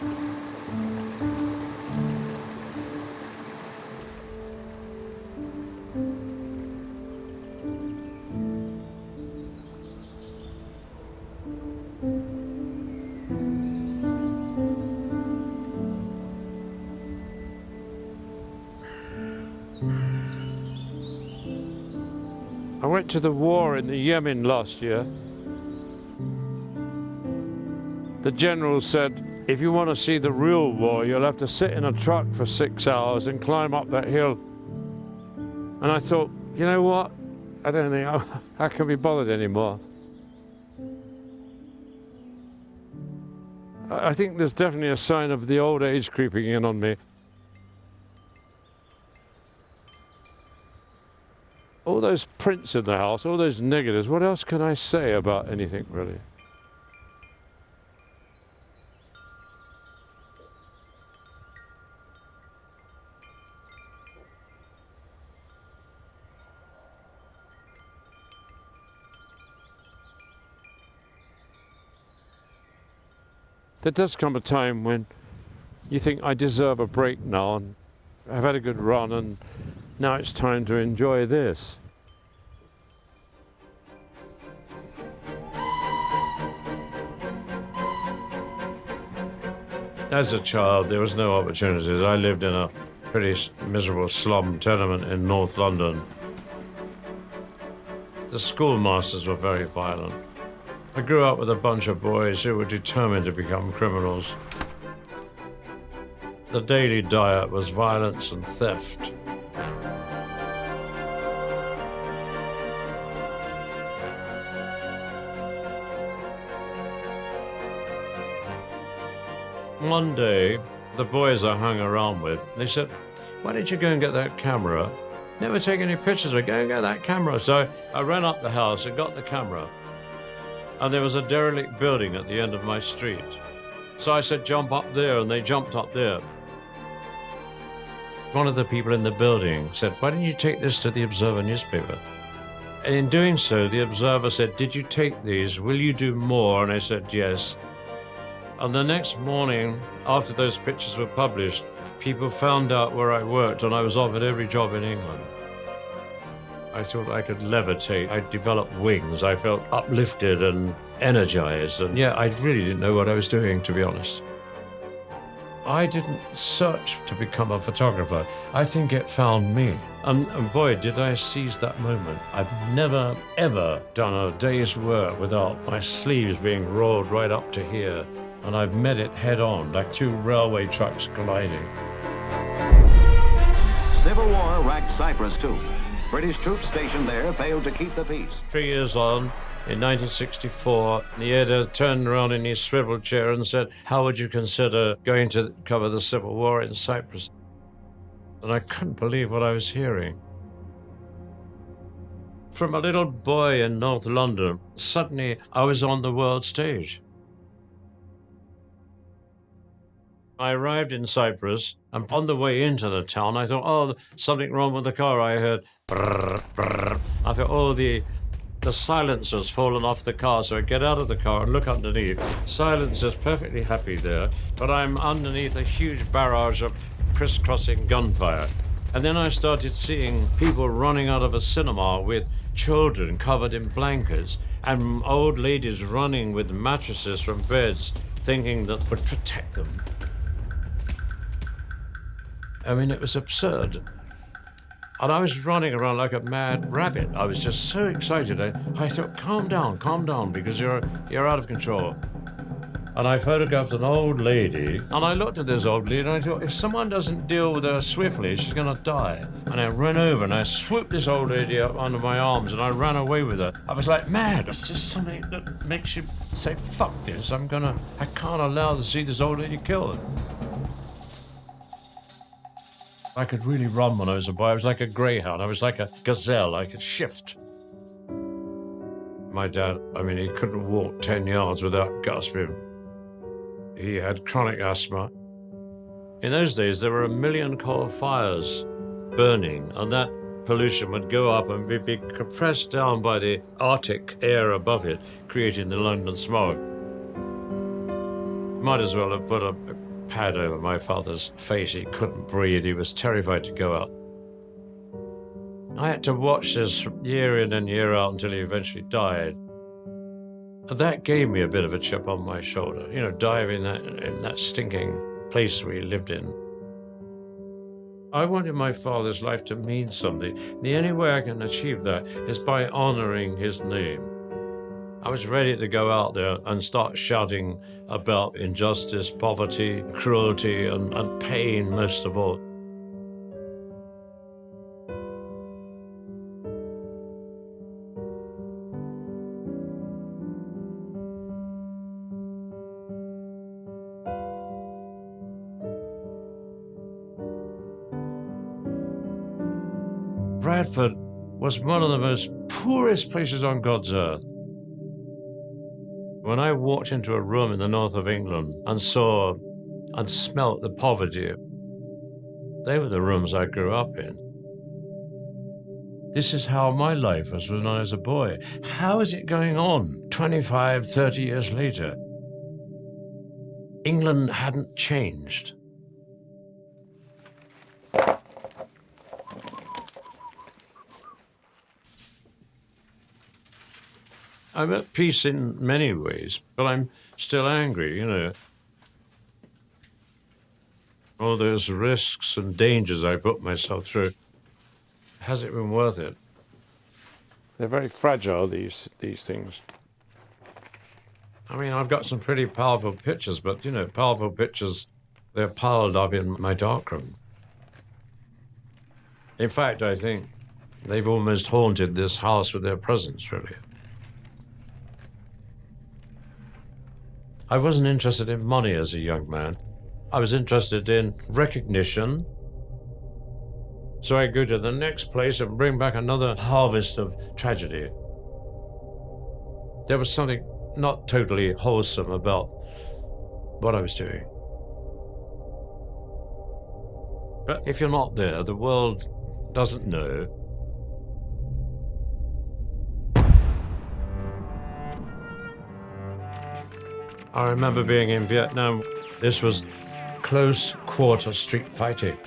I went to the war in the Yemen last year. The general said, if you want to see the real war, you'll have to sit in a truck for 6 hours and climb up that hill. And I thought, you know what? I don't think I can be bothered anymore. I think there's definitely a sign of the old age creeping in on me. All those prints in the house, all those negatives, what else can I say about anything, really? There does come a time when you think, I deserve a break now, and I've had a good run, and now it's time to enjoy this. As a child, there was no opportunities. I lived in a pretty miserable slum tenement in North London. The schoolmasters were very violent. I grew up with a bunch of boys who were determined to become criminals. The daily diet was violence and theft. One day, the boys I hung around with, they said, why don't you go and get that camera? Never take any pictures of it, go and get that camera. So I ran up the house and got the camera. And there was a derelict building at the end of my street. So I said, jump up there, and they jumped up there. One of the people in the building said, why don't you take this to the Observer newspaper? And in doing so, the Observer said, did you take these? Will you do more? And I said, yes. And the next morning, after those pictures were published, people found out where I worked, and I was offered every job in England. I thought I could levitate. I developed wings. I felt uplifted and energized. And yeah, I really didn't know what I was doing, to be honest. I didn't search to become a photographer. I think it found me. And boy, did I seize that moment. I've never, ever done a day's work without my sleeves being rolled right up to here. And I've met it head on, like two railway trucks colliding. Civil war racked Cyprus too. British troops stationed there failed to keep the peace. 3 years on, in 1964, the editor turned around in his swivel chair and said, how would you consider going to cover the civil war in Cyprus? And I couldn't believe what I was hearing. From a little boy in North London, suddenly I was on the world stage. I arrived in Cyprus, and on the way into the town, I thought, oh, something wrong with the car. I heard brrr, brrr. I thought, oh, the silencer's fallen off the car. So I get out of the car and look underneath. Silencer's perfectly happy there, but I'm underneath a huge barrage of crisscrossing gunfire. And then I started seeing people running out of a cinema with children covered in blankets and old ladies running with mattresses from beds, thinking that would protect them. I mean, it was absurd. And I was running around like a mad rabbit. I was just so excited. I thought, calm down, because you're out of control. And I photographed an old lady, and I looked at this old lady, and I thought, if someone doesn't deal with her swiftly, she's gonna die. And I ran over, and I swooped this old lady up under my arms, and I ran away with her. I was like mad. It's just something that makes you say, fuck this, I can't allow to see this old lady killed. I could really run when I was a boy. I was like a greyhound. I was like a gazelle. I could shift. My dad, he couldn't walk 10 yards without gasping. He had chronic asthma. In those days, there were 1 million coal fires burning, and that pollution would go up and be compressed down by the Arctic air above it, creating the London smog. Might as well have put a pad over my father's face. He couldn't breathe. He was terrified to go out. I had to watch this year in and year out until he eventually died. And that gave me a bit of a chip on my shoulder, you know, diving in that stinking place we lived in. I wanted my father's life to mean something. The only way I can achieve that is by honoring his name. I was ready to go out there and start shouting about injustice, poverty, cruelty, and pain most of all. Bradford was one of the most poorest places on God's earth. When I walked into a room in the north of England and saw and smelt the poverty, they were the rooms I grew up in. This is how my life was when I was a boy. How is it going on 25, 30 years later? England hadn't changed. I'm at peace in many ways, but I'm still angry, you know. All those risks and dangers I put myself through, has it been worth it? They're very fragile, these things. I mean, I've got some pretty powerful pictures, but, you know, powerful pictures, they're piled up in my darkroom. In fact, I think they've almost haunted this house with their presence, really. I wasn't interested in money as a young man. I was interested in recognition. So I go to the next place and bring back another harvest of tragedy. There was something not totally wholesome about what I was doing. But if you're not there, the world doesn't know. I remember being in Vietnam. This was close quarter street fighting.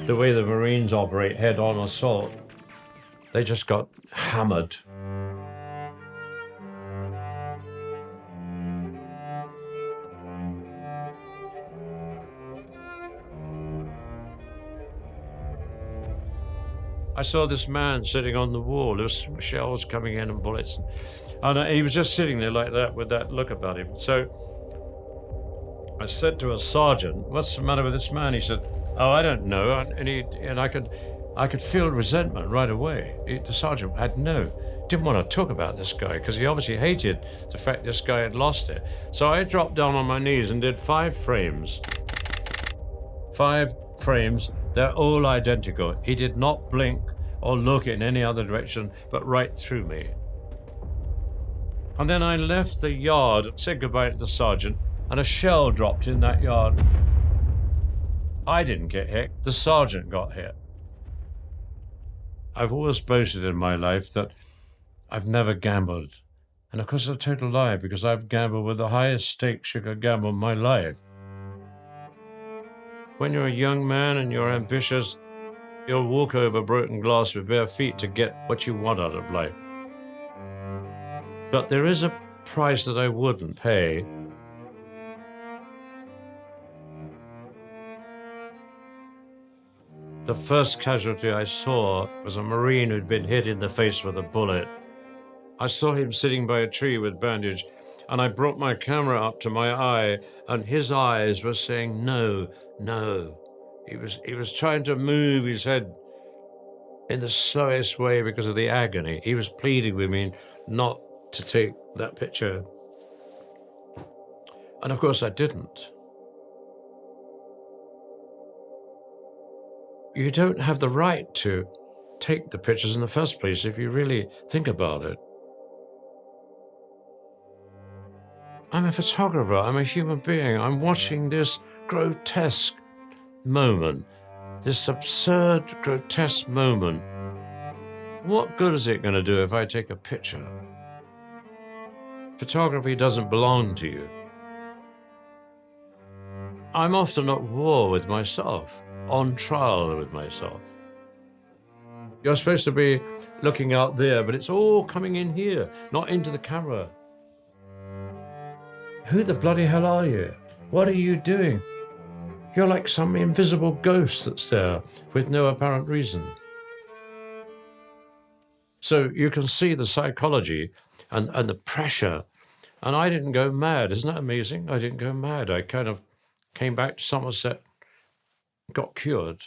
The way the Marines operate head-on assault, they just got hammered. I saw this man sitting on the wall. There was shells coming in and bullets. And he was just sitting there like that with that look about him. So I said to a sergeant, "What's the matter with this man?" He said, "Oh, I don't know." And I could feel resentment right away. The sergeant didn't want to talk about this guy because he obviously hated the fact this guy had lost it. So I dropped down on my knees and did 5 frames. 5 frames, they're all identical. He did not blink or look in any other direction, but right through me. And then I left the yard, said goodbye to the sergeant, and a shell dropped in that yard. I didn't get hit, the sergeant got hit. I've always boasted in my life that I've never gambled. And of course it's a total lie, because I've gambled with the highest stakes you could gamble in my life. When you're a young man and you're ambitious, you'll walk over broken glass with bare feet to get what you want out of life. But there is a price that I wouldn't pay. The first casualty I saw was a Marine who'd been hit in the face with a bullet. I saw him sitting by a tree with bandage, and I brought my camera up to my eye, and his eyes were saying, "No, no." He was trying to move his head in the slowest way because of the agony. He was pleading with me not to take that picture. And of course I didn't. You don't have the right to take the pictures in the first place if you really think about it. I'm a photographer, I'm a human being. I'm watching this grotesque moment, this absurd, grotesque moment. What good is it going to do if I take a picture? Photography doesn't belong to you. I'm often at war with myself, on trial with myself. You're supposed to be looking out there, but it's all coming in here, not into the camera. Who the bloody hell are you? What are you doing? You're like some invisible ghost that's there with no apparent reason. So you can see the psychology and the pressure. And I didn't go mad. Isn't that amazing? I didn't go mad. I kind of came back to Somerset, got cured.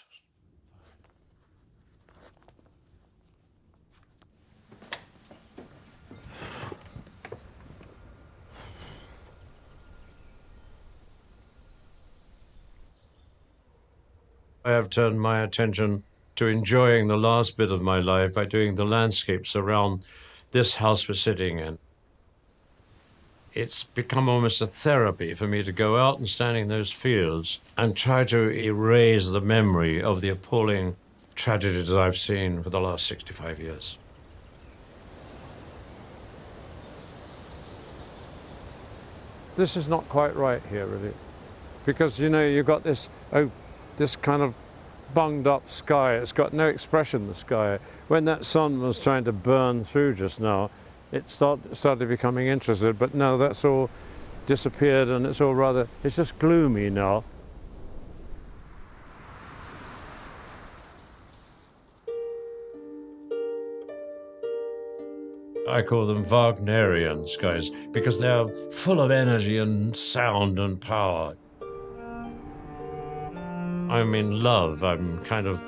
I have turned my attention to enjoying the last bit of my life by doing the landscapes around this house we're sitting in. It's become almost a therapy for me to go out and stand in those fields and try to erase the memory of the appalling tragedies I've seen for the last 65 years. This is not quite right here, really, because, you know, you've got this kind of bunged up sky. It's got no expression, the sky. When that sun was trying to burn through just now, it started becoming interested, but no, that's all disappeared, and it's just gloomy now. I call them Wagnerian skies because they're full of energy and sound and power. I'm in love. I'm kind of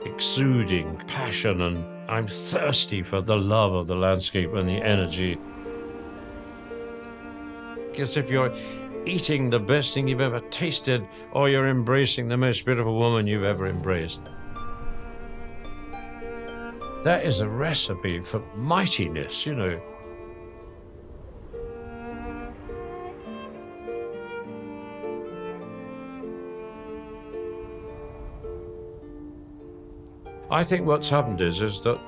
exuding passion, and I'm thirsty for the love of the landscape and the energy. Because if you're eating the best thing you've ever tasted, or you're embracing the most beautiful woman you've ever embraced, that is a recipe for mightiness, you know. I think what's happened is that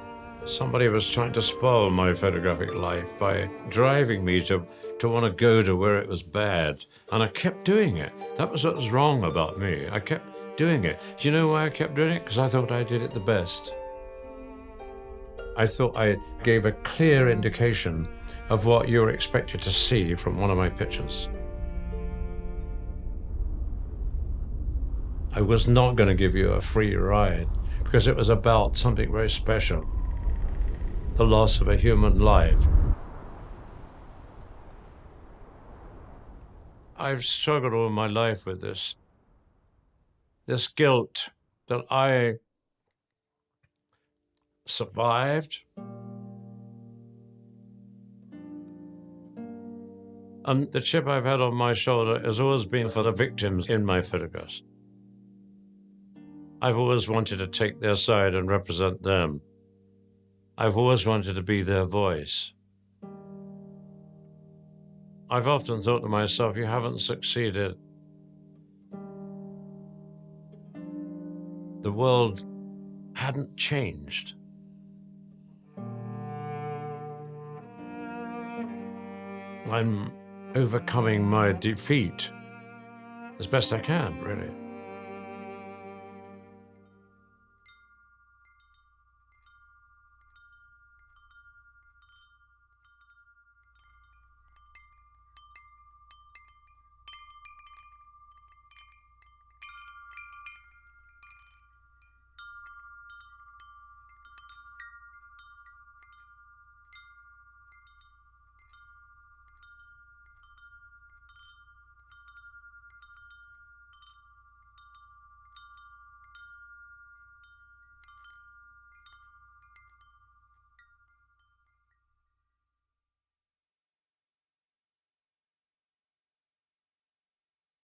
somebody was trying to spoil my photographic life by driving me to want to go to where it was bad. And I kept doing it. That was what was wrong about me. I kept doing it. Do you know why I kept doing it? Because I thought I did it the best. I thought I gave a clear indication of what you were expected to see from one of my pictures. I was not going to give you a free ride, because it was about something very special, the loss of a human life. I've struggled all my life with this guilt that I survived. And the chip I've had on my shoulder has always been for the victims in my photographs. I've always wanted to take their side and represent them. I've always wanted to be their voice. I've often thought to myself, you haven't succeeded. The world hadn't changed. I'm overcoming my defeat as best I can, really.